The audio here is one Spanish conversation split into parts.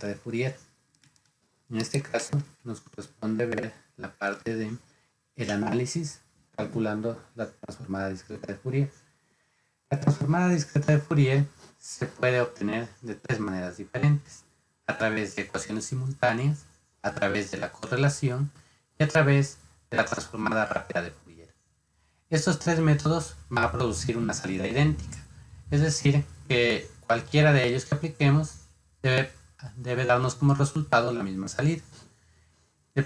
discreta de Fourier. En este caso nos corresponde ver la parte de el análisis calculando la transformada discreta de Fourier. La transformada discreta de Fourier se puede obtener de tres maneras diferentes: a través de ecuaciones simultáneas, a través de la correlación y a través de la transformada rápida de Fourier. Estos tres métodos van a producir una salida idéntica, es decir, que cualquiera de ellos que apliquemos debe darnos como resultado la misma salida. El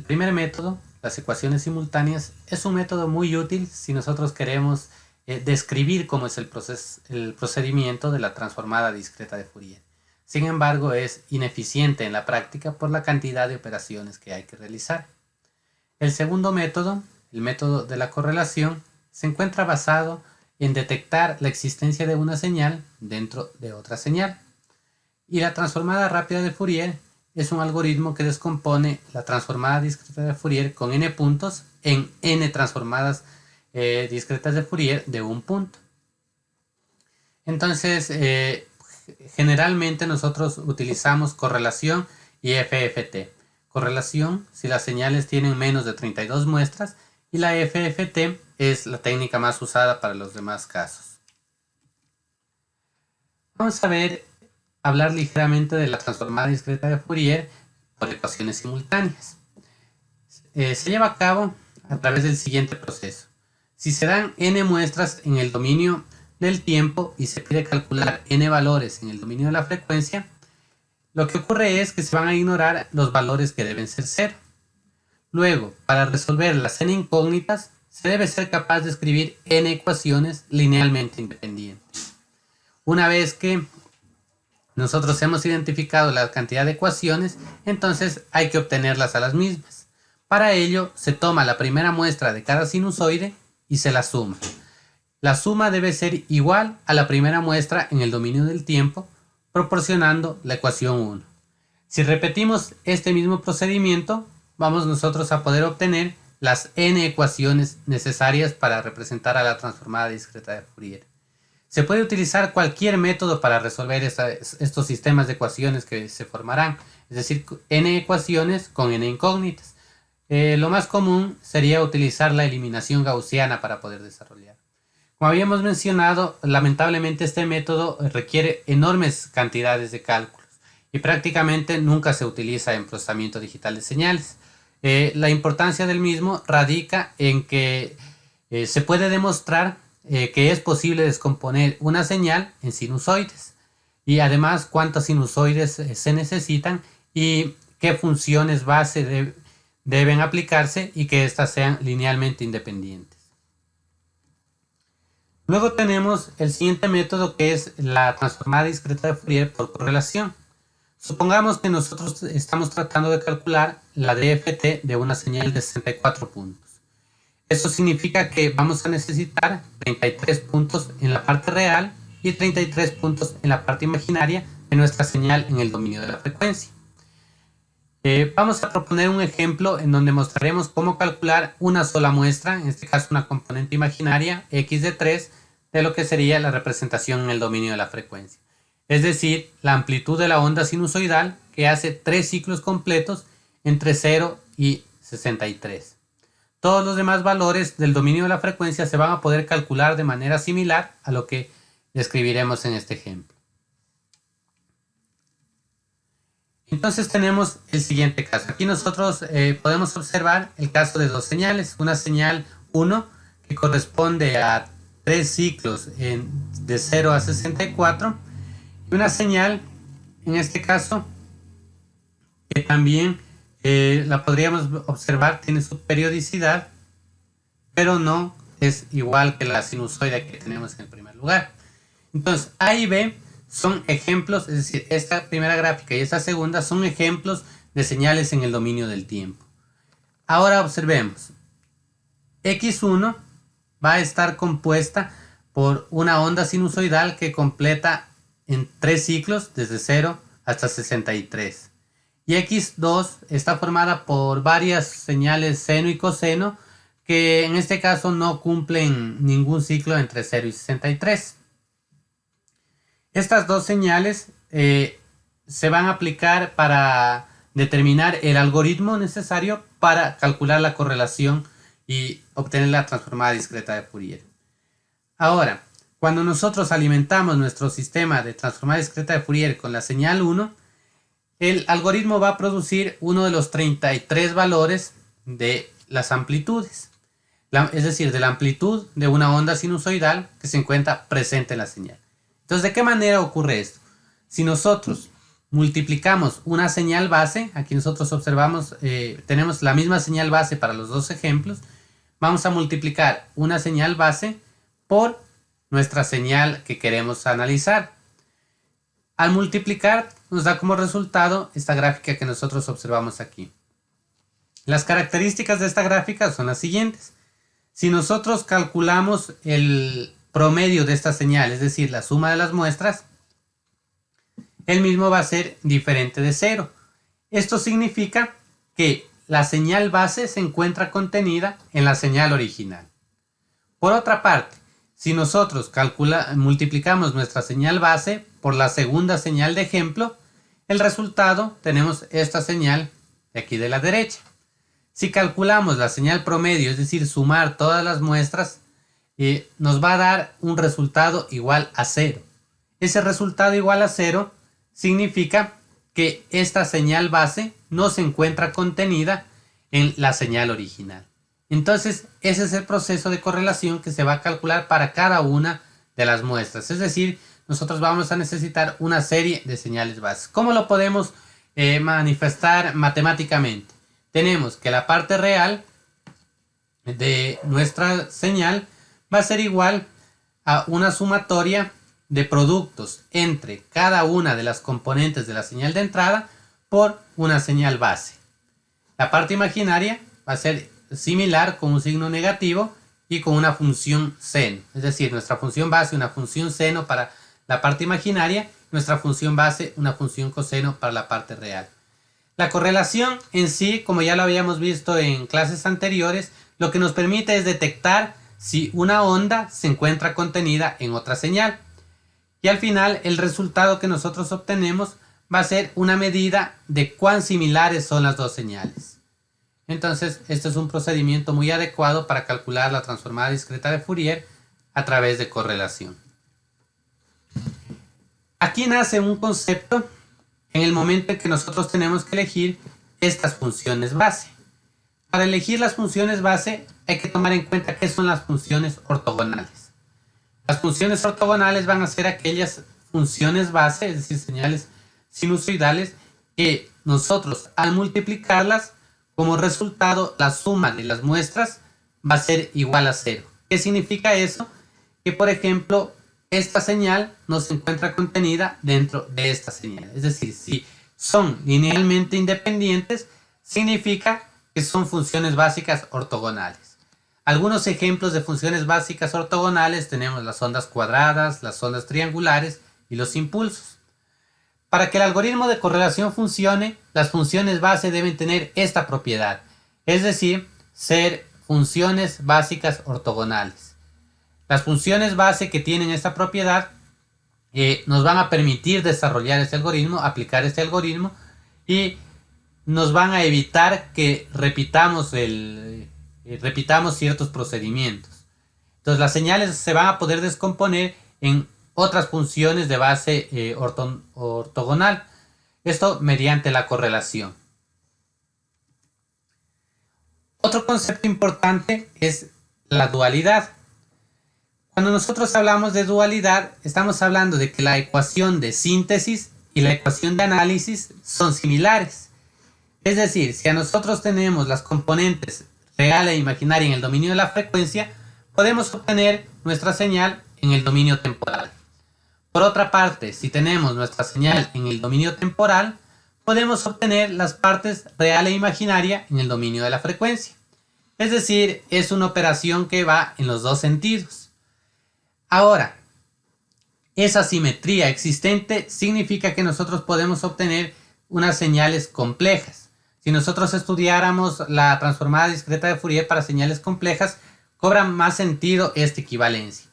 primer método, las ecuaciones simultáneas, es un método muy útil si nosotros queremos describir cómo es el procedimiento de la transformada discreta de Fourier. Sin embargo, es ineficiente en la práctica por la cantidad de operaciones que hay que realizar. El segundo método, el método de la correlación, se encuentra basado en detectar la existencia de una señal dentro de otra señal. Y la transformada rápida de Fourier es un algoritmo que descompone la transformada discreta de Fourier con n puntos en n transformadas discretas de Fourier de un punto. Entonces, generalmente nosotros utilizamos correlación y FFT. Correlación si las señales tienen menos de 32 muestras y la FFT es la técnica más usada para los demás casos. Vamos a hablar ligeramente de la transformada discreta de Fourier por ecuaciones simultáneas. Se lleva a cabo a través del siguiente proceso. Si se dan n muestras en el dominio del tiempo y se pide calcular n valores en el dominio de la frecuencia, lo que ocurre es que se van a ignorar los valores que deben ser 0. Luego, para resolver las n incógnitas, se debe ser capaz de escribir n ecuaciones linealmente independientes. Una vez que nosotros hemos identificado la cantidad de ecuaciones, entonces hay que obtenerlas a las mismas. Para ello, se toma la primera muestra de cada sinusoide y se la suma. La suma debe ser igual a la primera muestra en el dominio del tiempo, proporcionando la ecuación 1. Si repetimos este mismo procedimiento, vamos nosotros a poder obtener las n ecuaciones necesarias para representar a la transformada discreta de Fourier. Se puede utilizar cualquier método para resolver estos sistemas de ecuaciones que se formarán, es decir, n ecuaciones con n incógnitas. Lo más común sería utilizar la eliminación gaussiana para poder desarrollar. Como habíamos mencionado, lamentablemente este método requiere enormes cantidades de cálculos y prácticamente nunca se utiliza en procesamiento digital de señales. La importancia del mismo radica en que se puede demostrar que es posible descomponer una señal en sinusoides y además cuántas sinusoides se necesitan y qué funciones base deben aplicarse y que éstas sean linealmente independientes. Luego tenemos el siguiente método, que es la transformada discreta de Fourier por correlación. Supongamos que nosotros estamos tratando de calcular la DFT de una señal de 64 puntos. Eso significa que vamos a necesitar 33 puntos en la parte real y 33 puntos en la parte imaginaria de nuestra señal en el dominio de la frecuencia. Vamos a proponer un ejemplo en donde mostraremos cómo calcular una sola muestra, en este caso una componente imaginaria x de 3, de lo que sería la representación en el dominio de la frecuencia. Es decir, la amplitud de la onda sinusoidal que hace 3 ciclos completos entre 0 y 63. Todos los demás valores del dominio de la frecuencia se van a poder calcular de manera similar a lo que describiremos en este ejemplo. Entonces tenemos el siguiente caso. Aquí nosotros podemos observar el caso de dos señales. Una señal 1 que corresponde a 3 ciclos de 0 a 64. Y una señal, en este caso, que también la podríamos observar, tiene su periodicidad, pero no es igual que la sinusoide que tenemos en el primer lugar. Entonces, A y B son ejemplos, es decir, esta primera gráfica y esta segunda son ejemplos de señales en el dominio del tiempo. Ahora observemos. X1 va a estar compuesta por una onda sinusoidal que completa en 3 ciclos desde 0 hasta 63. Y X2 está formada por varias señales seno y coseno que en este caso no cumplen ningún ciclo entre 0 y 63. Estas dos señales se van a aplicar para determinar el algoritmo necesario para calcular la correlación y obtener la transformada discreta de Fourier. Ahora, cuando nosotros alimentamos nuestro sistema de transformada discreta de Fourier con la señal 1, el algoritmo va a producir uno de los 33 valores de las amplitudes, es decir, de la amplitud de una onda sinusoidal que se encuentra presente en la señal. Entonces, ¿de qué manera ocurre esto? Si nosotros multiplicamos una señal base, aquí nosotros observamos, tenemos la misma señal base para los dos ejemplos, vamos a multiplicar una señal base por nuestra señal que queremos analizar. Al multiplicar nos da como resultado esta gráfica que nosotros observamos aquí. Las características de esta gráfica son las siguientes. Si nosotros calculamos el promedio de esta señal, es decir, la suma de las muestras, el mismo va a ser diferente de 0. Esto significa que la señal base se encuentra contenida en la señal original. Por otra parte, si nosotros multiplicamos nuestra señal base por la segunda señal de ejemplo, el resultado tenemos esta señal de aquí de la derecha. Si calculamos la señal promedio, es decir, sumar todas las muestras, nos va a dar un resultado igual a 0. Ese resultado igual a 0 significa que esta señal base no se encuentra contenida en la señal original. Entonces, ese es el proceso de correlación que se va a calcular para cada una de las muestras. Es decir, nosotros vamos a necesitar una serie de señales bases. ¿Cómo lo podemos manifestar matemáticamente? Tenemos que la parte real de nuestra señal va a ser igual a una sumatoria de productos entre cada una de las componentes de la señal de entrada por una señal base. La parte imaginaria va a ser similar con un signo negativo y con una función seno. Es decir, nuestra función base una función seno para la parte imaginaria, nuestra función base una función coseno para la parte real. La correlación en sí, como ya lo habíamos visto en clases anteriores, lo que nos permite es detectar si una onda se encuentra contenida en otra señal. Y al final, el resultado que nosotros obtenemos va a ser una medida de cuán similares son las dos señales. Entonces, este es un procedimiento muy adecuado para calcular la transformada discreta de Fourier a través de correlación. Aquí nace un concepto en el momento en que nosotros tenemos que elegir estas funciones base. Para elegir las funciones base hay que tomar en cuenta qué son las funciones ortogonales. Las funciones ortogonales van a ser aquellas funciones base, es decir, señales sinusoidales, que nosotros al multiplicarlas, como resultado la suma de las muestras va a ser igual a 0. ¿Qué significa eso? Que por ejemplo esta señal no se encuentra contenida dentro de esta señal. Es decir, si son linealmente independientes, significa que son funciones básicas ortogonales. Algunos ejemplos de funciones básicas ortogonales tenemos las ondas cuadradas, las ondas triangulares y los impulsos. Para que el algoritmo de correlación funcione, las funciones base deben tener esta propiedad, es decir, ser funciones básicas ortogonales. Las funciones base que tienen esta propiedad nos van a permitir desarrollar este algoritmo, aplicar este algoritmo y nos van a evitar que repitamos ciertos procedimientos. Entonces las señales se van a poder descomponer en otras funciones de base ortogonal. Esto mediante la correlación. Otro concepto importante es la dualidad. Cuando nosotros hablamos de dualidad, estamos hablando de que la ecuación de síntesis y la ecuación de análisis son similares. Es decir, si a nosotros tenemos las componentes real e imaginaria en el dominio de la frecuencia, podemos obtener nuestra señal en el dominio temporal. Por otra parte, si tenemos nuestra señal en el dominio temporal, podemos obtener las partes real e imaginaria en el dominio de la frecuencia. Es decir, es una operación que va en los dos sentidos. Ahora, esa simetría existente significa que nosotros podemos obtener unas señales complejas. Si nosotros estudiáramos la transformada discreta de Fourier para señales complejas, cobra más sentido esta equivalencia.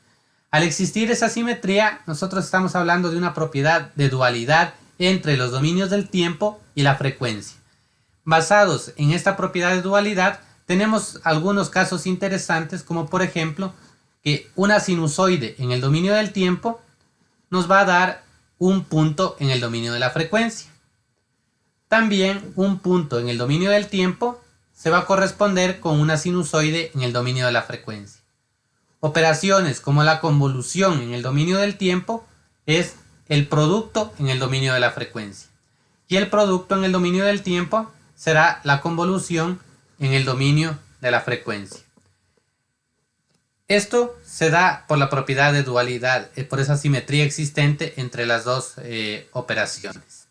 Al existir esa simetría, nosotros estamos hablando de una propiedad de dualidad entre los dominios del tiempo y la frecuencia. Basados en esta propiedad de dualidad, tenemos algunos casos interesantes, como por ejemplo que una sinusoide en el dominio del tiempo nos va a dar un punto en el dominio de la frecuencia. También un punto en el dominio del tiempo se va a corresponder con una sinusoide en el dominio de la frecuencia. Operaciones como la convolución en el dominio del tiempo es el producto en el dominio de la frecuencia. Y el producto en el dominio del tiempo será la convolución en el dominio de la frecuencia. Esto se da por la propiedad de dualidad, por esa simetría existente entre las dos operaciones.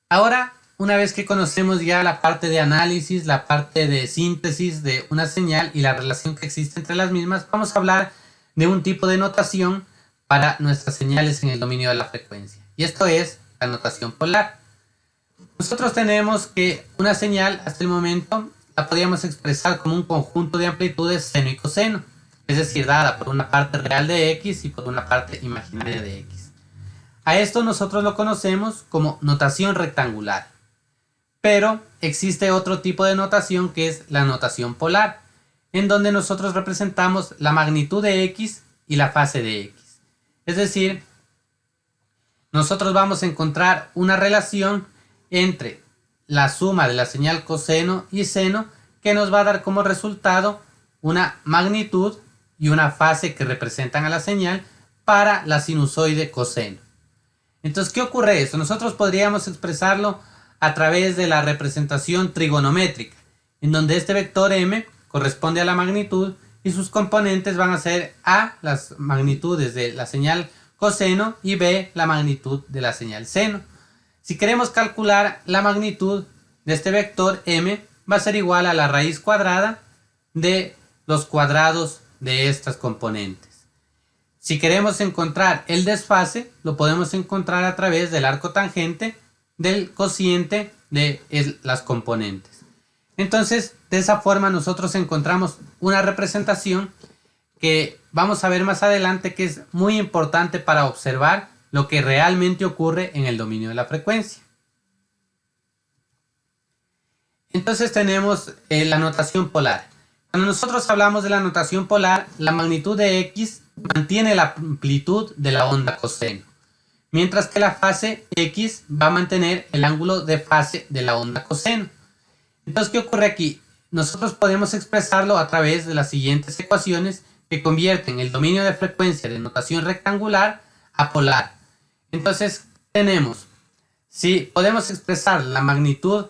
Ahora, una vez que conocemos ya la parte de análisis, la parte de síntesis de una señal y la relación que existe entre las mismas, vamos a hablar de un tipo de notación para nuestras señales en el dominio de la frecuencia. Y esto es la notación polar. Nosotros tenemos que una señal hasta el momento la podríamos expresar como un conjunto de amplitudes seno y coseno, es decir, dada por una parte real de x y por una parte imaginaria de x. A esto nosotros lo conocemos como notación rectangular. Pero existe otro tipo de notación que es la notación polar, en donde nosotros representamos la magnitud de x y la fase de x. Es decir, nosotros vamos a encontrar una relación entre la suma de la señal coseno y seno que nos va a dar como resultado una magnitud y una fase que representan a la señal para la sinusoide coseno. Entonces, ¿qué ocurre eso? Nosotros podríamos expresarlo a través de la representación trigonométrica, en donde este vector m corresponde a la magnitud y sus componentes van a ser a las magnitudes de la señal coseno y b la magnitud de la señal seno. Si queremos calcular la magnitud de este vector m, va a ser igual a la raíz cuadrada de los cuadrados de estas componentes. Si queremos encontrar el desfase, lo podemos encontrar a través del arco tangente del cociente de las componentes. Entonces, de esa forma nosotros encontramos una representación que vamos a ver más adelante que es muy importante para observar lo que realmente ocurre en el dominio de la frecuencia. Entonces tenemos la notación polar. Cuando nosotros hablamos de la notación polar, la magnitud de x mantiene la amplitud de la onda coseno, mientras que la fase x va a mantener el ángulo de fase de la onda coseno. Entonces, ¿qué ocurre aquí? Nosotros podemos expresarlo a través de las siguientes ecuaciones que convierten el dominio de frecuencia de notación rectangular a polar. Entonces, tenemos, si podemos expresar la magnitud,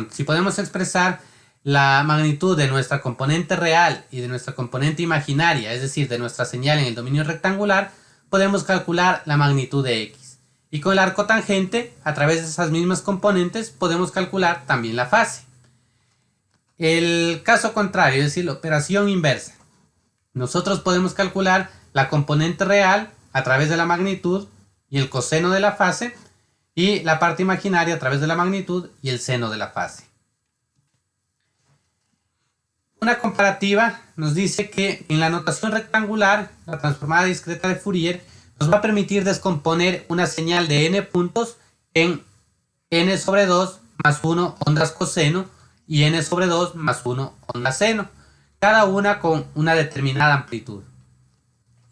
si podemos expresar la magnitud de nuestra componente real y de nuestra componente imaginaria, es decir, de nuestra señal en el dominio rectangular, podemos calcular la magnitud de x. Y con el arco tangente, a través de esas mismas componentes, podemos calcular también la fase. El caso contrario, es decir, la operación inversa. Nosotros podemos calcular la componente real a través de la magnitud y el coseno de la fase, y la parte imaginaria a través de la magnitud y el seno de la fase. Una comparativa nos dice que en la notación rectangular, la transformada discreta de Fourier nos va a permitir descomponer una señal de n puntos en n sobre 2 más 1 ondas coseno y n sobre 2 más 1 ondas seno, cada una con una determinada amplitud.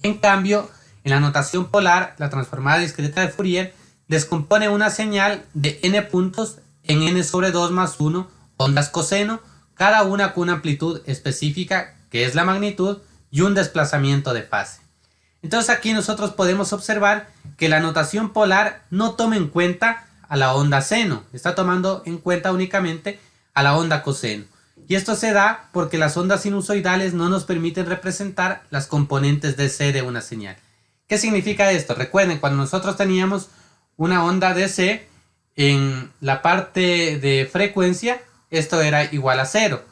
En cambio, en la notación polar, la transformada discreta de Fourier descompone una señal de n puntos en n sobre 2 más 1 ondas coseno, cada una con una amplitud específica, que es la magnitud, y un desplazamiento de fase. Entonces aquí nosotros podemos observar que la notación polar no toma en cuenta a la onda seno, está tomando en cuenta únicamente a la onda coseno. Y esto se da porque las ondas sinusoidales no nos permiten representar las componentes de C de una señal. ¿Qué significa esto? Recuerden, cuando nosotros teníamos una onda DC en la parte de frecuencia, esto era igual a 0.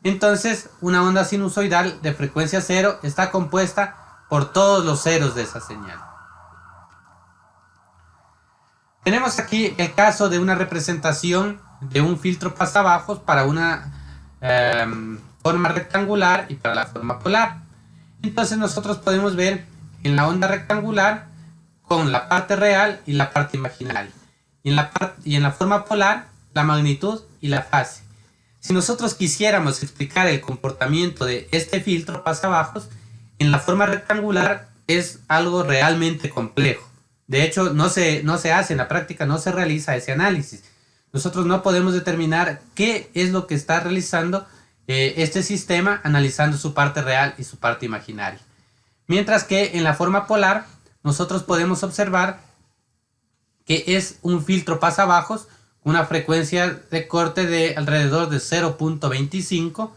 Entonces, una onda sinusoidal de frecuencia 0 está compuesta por todos los ceros de esa señal. Tenemos aquí el caso de una representación de un filtro pasabajos para una forma rectangular y para la forma polar. Entonces nosotros podemos ver en la onda rectangular con la parte real y la parte imaginaria. Y en la forma polar, la magnitud y la fase. Si nosotros quisiéramos explicar el comportamiento de este filtro pasabajos, en la forma rectangular es algo realmente complejo. De hecho, no se hace en la práctica, no se realiza ese análisis. Nosotros no podemos determinar qué es lo que está realizando este sistema analizando su parte real y su parte imaginaria. Mientras que en la forma polar, nosotros podemos observar que es un filtro pasabajos con una frecuencia de corte de alrededor de 0.25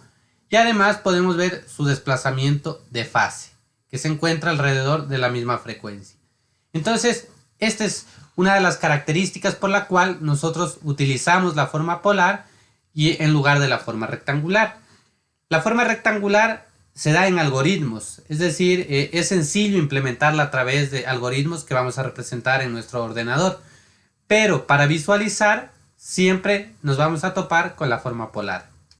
y además podemos ver su desplazamiento de fase, que se encuentra alrededor de la misma frecuencia. Entonces, esta es una de las características por la cual nosotros utilizamos la forma polar y en lugar de la forma rectangular. La forma rectangular se da en algoritmos, es decir, es sencillo implementarla a través de algoritmos que vamos a representar en nuestro ordenador, pero para visualizar siempre nos vamos a topar con la forma polar.